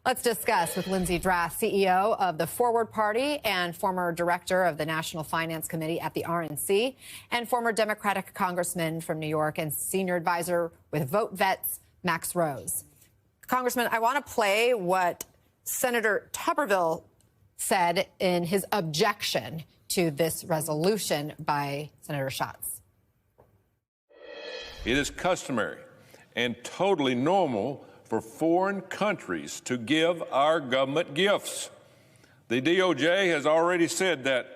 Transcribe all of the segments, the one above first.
Let's discuss with Lindsey Drath, CEO of the Forward Party and former director of the National Finance Committee at the RNC, and former Democratic congressman from New York and senior advisor with Vote Vets, Max Rose. Congressman, I want to play what Senator Tuberville said in his objection to this resolution by Senator Schatz. It is customary and totally normal for foreign countries to give our government gifts. The DOJ has already said that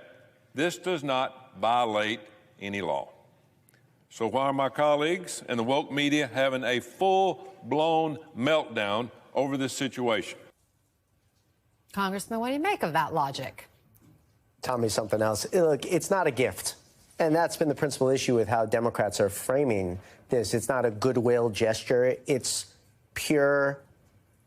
this does not violate any law. So why are my colleagues and the woke media having a full-blown meltdown over this situation? Congressman, what do you make of that logic? Tell me something else. Look, it's not a gift. And that's been the principal issue with how Democrats are framing this. It's not a goodwill gesture. It's pure,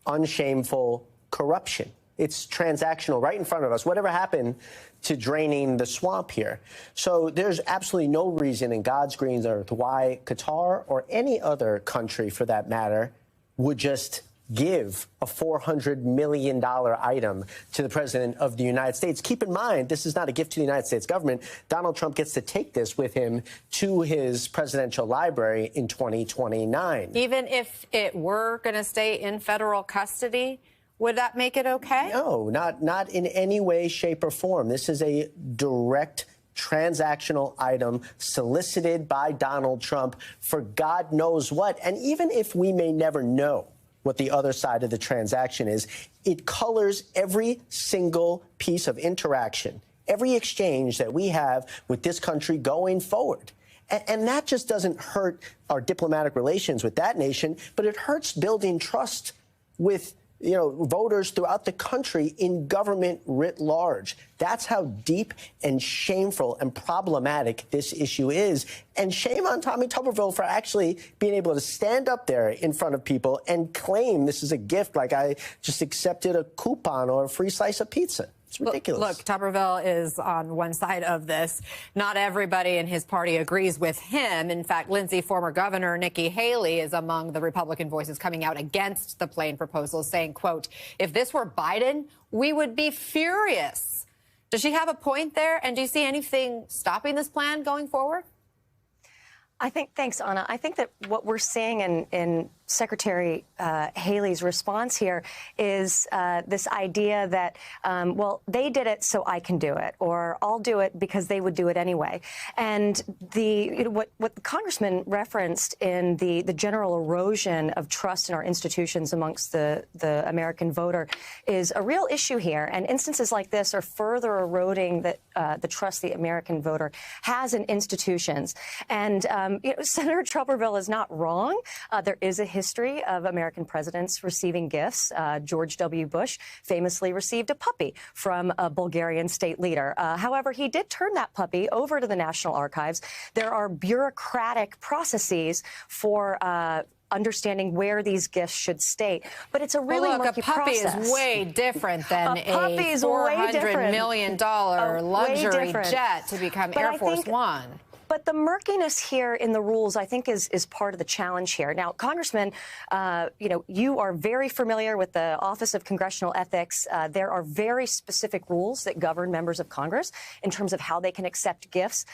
unshameful corruption. It's transactional right in front of us. Whatever happened to draining the swamp here? So there's absolutely no reason in God's green earth why Qatar or any other country, for that matter, would just give a $400 million item to the president of the United States. Keep in mind, this is not a gift to the United States government. Donald Trump gets to take this with him to his presidential library in 2029. Even if it were going to stay in federal custody, would that make it okay? No, not in any way, shape, or form. This is a direct transactional item solicited by Donald Trump for God knows what. And even if we may never know what the other side of the transaction is, it colors every single piece of interaction, every exchange that we have with this country going forward. And that just doesn't hurt our diplomatic relations with that nation, but it hurts building trust with voters throughout the country in government writ large. That's how deep and shameful and problematic this issue is. And shame on Tommy Tuberville for actually being able to stand up there in front of people and claim this is a gift, like I just accepted a coupon or a free slice of pizza. It's ridiculous. Look, Tuberville is on one side of this. Not everybody in his party agrees with him. In fact, Lindsey, former Governor Nikki Haley is among the Republican voices coming out against the plane proposal, saying, quote, if this were Biden, we would be furious. Does she have a point there? And do you see anything stopping this plan going forward? Thanks, Anna. I think that what we're seeing in Secretary Haley's response here is this idea that, well, they did it, so I can do it, or I'll do it because they would do it anyway. And what the congressman referenced in the general erosion of trust in our institutions amongst the American voter is a real issue here. And instances like this are further eroding the trust the American voter has in institutions. And Senator Tuberville is not wrong. There is a history of American presidents receiving gifts. George W. Bush famously received a puppy from a Bulgarian state leader. However, he did turn that puppy over to the National Archives. There are bureaucratic processes for understanding where these gifts should stay. But it's a really murky process. A puppy is way different than a $400 million luxury jet to become Air Force One. But the murkiness here in the rules, I think, is part of the challenge here. Now, Congressman, you are very familiar with the Office of Congressional Ethics. There are very specific rules that govern members of Congress in terms of how they can accept gifts.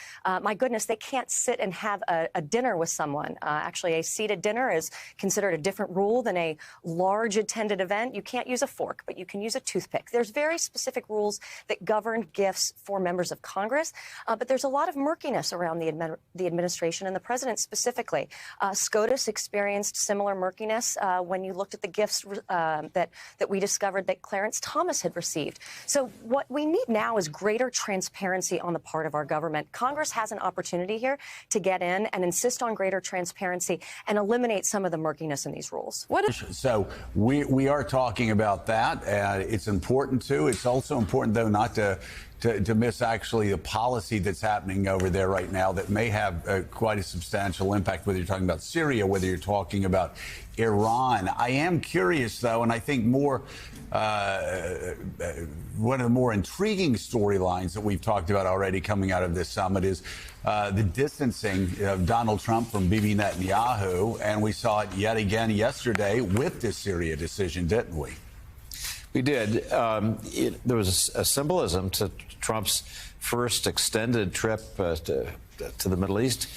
My goodness, they can't sit and have a dinner with someone. Actually, a seated dinner is considered a different rule than a large attended event. You can't use a fork, but you can use a toothpick. There's very specific rules that govern gifts for members of Congress, but there's a lot of murkiness around the administration and the president specifically. SCOTUS experienced similar murkiness when you looked at the gifts that we discovered that Clarence Thomas had received. So what we need now is greater transparency on the part of our government. Congress has an opportunity here to get in and insist on greater transparency and eliminate some of the murkiness in these rules. So we are talking about that. It's important, too. It's also important, though, not to miss actually the policy that's happening over there right now that may have quite a substantial impact, whether you're talking about Syria, whether you're talking about Iran. I am curious, though, and I think one of the more intriguing storylines that we've talked about already coming out of this summit is the distancing of Donald Trump from Bibi Netanyahu. And we saw it yet again yesterday with this Syria decision, didn't we? We did. There was a symbolism to Trump's first extended trip to the Middle East,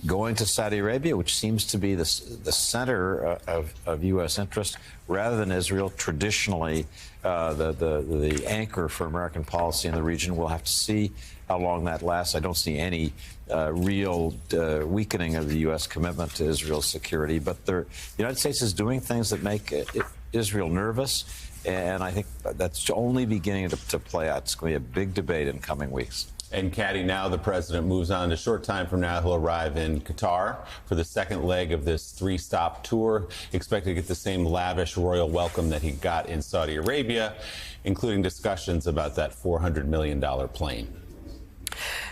going to Saudi Arabia, which seems to be the center of U.S. interest, rather than Israel, traditionally the anchor for American policy in the region. We'll have to see how long that lasts. I don't see any real weakening of the U.S. commitment to Israel's security, but the United States is doing things that make Israel nervous, and I think that's only beginning to play out. It's going to be a big debate in coming weeks. And Caddy, now the president moves on. A short time from now, he'll arrive in Qatar for the second leg of this three-stop tour. Expected to get the same lavish royal welcome that he got in Saudi Arabia, including discussions about that $400 million plane.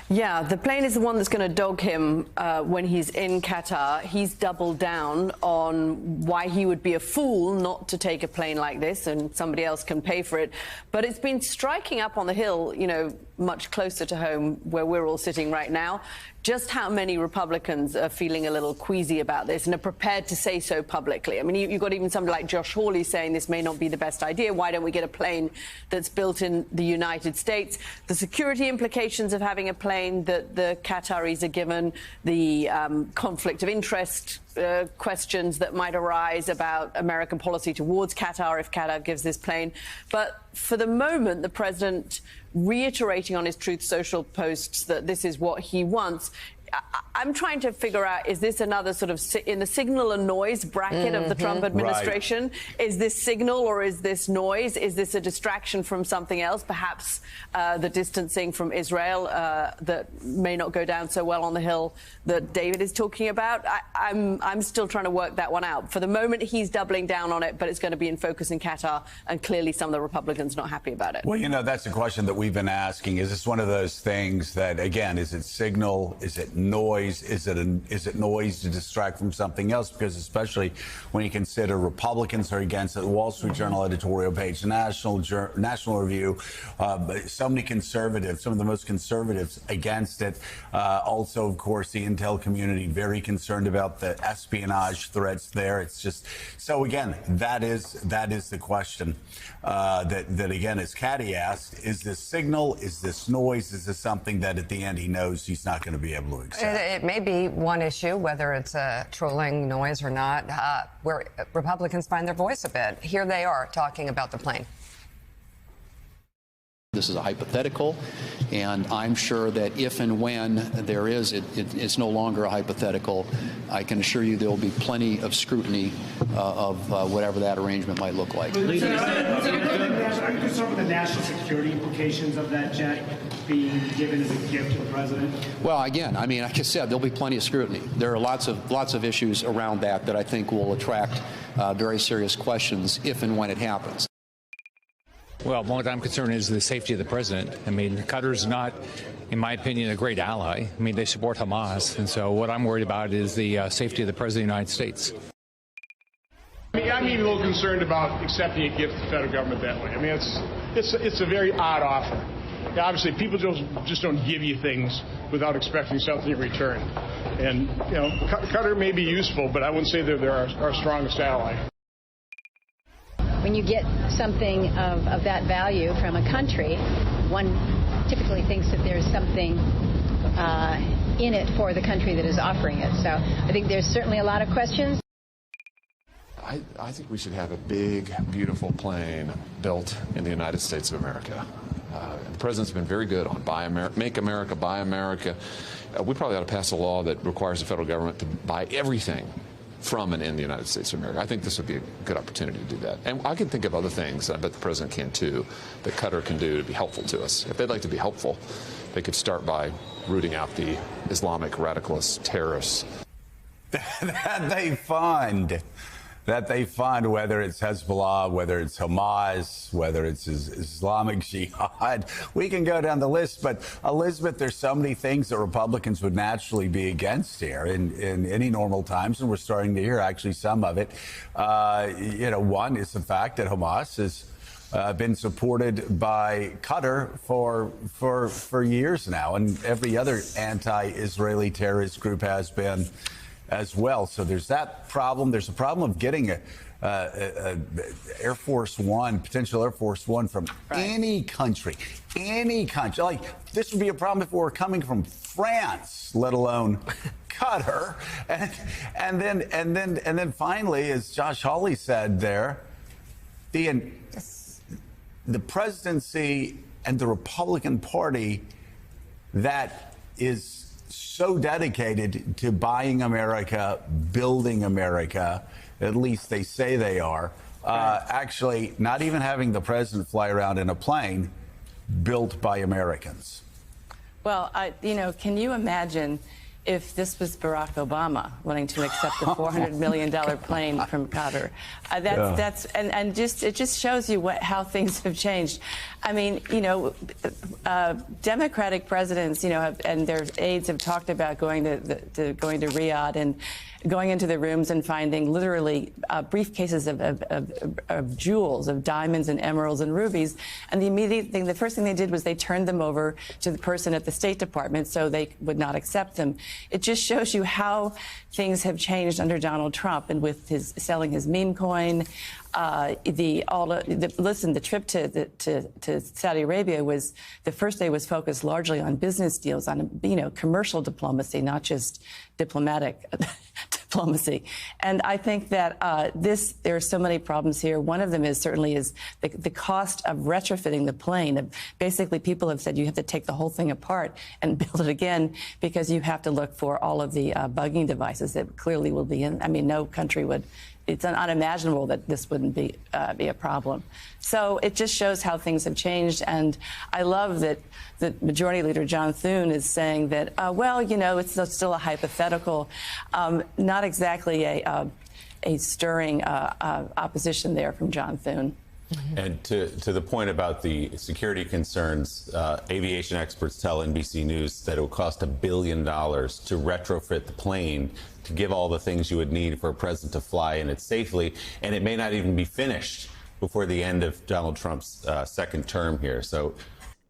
Yeah, the plane is the one that's going to dog him when he's in Qatar. He's doubled down on why he would be a fool not to take a plane like this, and somebody else can pay for it. But it's been striking up on the Hill, you know, much closer to home where we're all sitting right now, just how many Republicans are feeling a little queasy about this and are prepared to say so publicly. I mean, you've got even somebody like Josh Hawley saying this may not be the best idea. Why don't we get a plane that's built in the United States? The security implications of having a plane that the Qataris are given, the conflict of interest questions that might arise about American policy towards Qatar if Qatar gives this plane. But for the moment, the president reiterating on his Truth Social posts that this is what he wants. I'm trying to figure out, is this another sort of in the signal and noise bracket of the Trump administration? Right. Is this signal or is this noise? Is this a distraction from something else? Perhaps the distancing from Israel that may not go down so well on the Hill that David is talking about? I'm still trying to work that one out. For the moment, he's doubling down on it, but it's going to be in focus in Qatar, and clearly some of the Republicans not happy about it. Well, you know, that's a question that we've been asking. Is this one of those things that, again, is it signal? Is it noise? Is it noise to distract from something else? Because especially when you consider Republicans are against it, the Wall Street Journal editorial page, National Review, so many conservatives, some of the most conservatives against it. Also, of course, the intel community very concerned about the espionage threats there. It's just so again, that is the question that again, as Caddy asked, is this signal? Is this noise? Is this something that at the end he knows he's not going to be able to accept? It may be one issue, whether it's a trolling noise or not, where Republicans find their voice a bit. Here they are talking about the plane. This is a hypothetical, and I'm sure that if and when there is, it's no longer a hypothetical. I can assure you there will be plenty of scrutiny of whatever that arrangement might look like. Are you concerned with the national security implications of that jet being given as a gift to the president? Well, again, I mean, like I said, there'll be plenty of scrutiny. There are lots of issues around that I think will attract very serious questions if and when it happens. Well, what I'm concerned is the safety of the president. I mean, Qatar's not, in my opinion, a great ally. I mean, they support Hamas. And so what I'm worried about is the safety of the president of the United States. I'm even a little concerned about accepting a gift to the federal government that way. I mean, it's a very odd offer. Obviously, people just don't give you things without expecting something in return. And, you know, Qatar may be useful, but I wouldn't say they're our strongest ally. When you get something of that value from a country, one typically thinks that there's something in it for the country that is offering it. So I think there's certainly a lot of questions. I think we should have a big, beautiful plane built in the United States of America. The president's been very good on Make America, Buy America. We probably ought to pass a law that requires the federal government to buy everything from and in the United States of America. I think this would be a good opportunity to do that. And I can think of other things, I bet the president can too, that Qatar can do to be helpful to us. If they'd like to be helpful, they could start by rooting out the Islamic radicalist terrorists. that they fund, whether it's Hezbollah, whether it's Hamas, whether it's Islamic Jihad. We can go down the list, but Elizabeth, there's so many things that Republicans would naturally be against here in any normal times, and we're starting to hear actually some of it. You know, one is the fact that Hamas has been supported by Qatar for years now, and every other anti-Israeli terrorist group has been as well. So there's that problem. There's a problem of getting Air Force One, potential Air Force One from any country. Like, this would be a problem if we were coming from France, let alone Qatar. And then finally, as Josh Hawley said there, the presidency and the Republican Party that is so dedicated to buying America, building America, at least they say they are, actually not even having the president fly around in a plane built by Americans. Well, can you imagine if this was Barack Obama wanting to accept the $400 million plane from Qatar? It just shows you how things have changed. I mean, Democratic presidents, and their aides have talked about going to Riyadh and going into the rooms and finding literally briefcases of jewels, of diamonds and emeralds and rubies. And the first thing they did was they turned them over to the person at the State Department so they would not accept them. It just shows you how things have changed under Donald Trump, and with his selling his meme coin. The trip to Saudi Arabia was, the first day was focused largely on business deals, on commercial diplomacy, not just diplomatic diplomacy. And I think that there are so many problems here. One of them is certainly the cost of retrofitting the plane. Basically, people have said you have to take the whole thing apart and build it again because you have to look for all of the bugging devices that clearly will be in. I mean, no country would. It's unimaginable that this wouldn't be a problem. So it just shows how things have changed. And I love that the Majority Leader John Thune is saying that, it's still a hypothetical, not exactly a stirring opposition there from John Thune. And to the point about the security concerns, aviation experts tell NBC News that it would cost $1 billion to retrofit the plane to give all the things you would need for a president to fly in it safely, and it may not even be finished before the end of Donald Trump's second term here. So,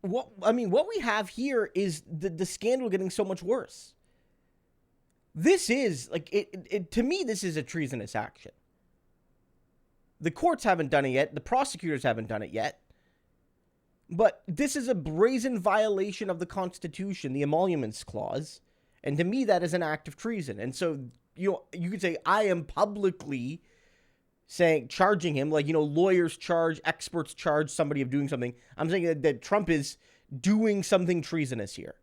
what we have here is the scandal getting so much worse. This is to me, this is a treasonous action. The courts haven't done it yet. The prosecutors haven't done it yet. But this is a brazen violation of the Constitution, the Emoluments Clause. And to me, that is an act of treason. And so, you could say, I am publicly charging him, lawyers charge, experts charge somebody of doing something. I'm saying that Trump is doing something treasonous here.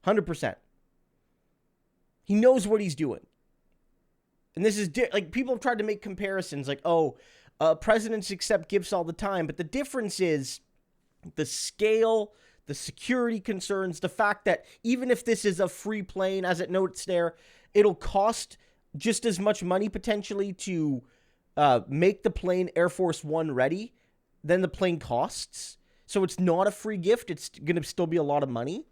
100%. He knows what he's doing. And this is, people have tried to make comparisons, presidents accept gifts all the time. But the difference is the scale, the security concerns, the fact that even if this is a free plane, as it notes there, it'll cost just as much money potentially to make the plane Air Force One ready than the plane costs. So it's not a free gift. It's going to still be a lot of money.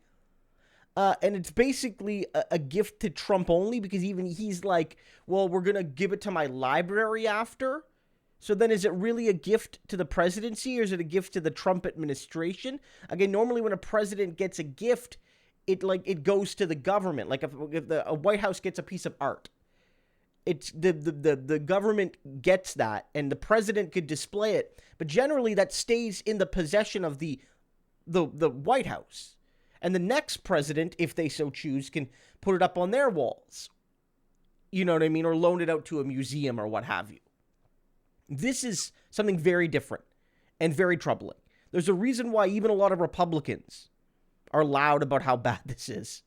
And it's basically a gift to Trump only, because even he's like, well, we're going to give it to my library after. So then is it really a gift to the presidency, or is it a gift to the Trump administration? Again, normally when a president gets a gift, it goes to the government. Like if a White House gets a piece of art, it's the government gets that, and the president could display it. But generally that stays in the possession of the White House. And the next president, if they so choose, can put it up on their walls. You know what I mean? Or loan it out to a museum or what have you. This is something very different and very troubling. There's a reason why even a lot of Republicans are loud about how bad this is.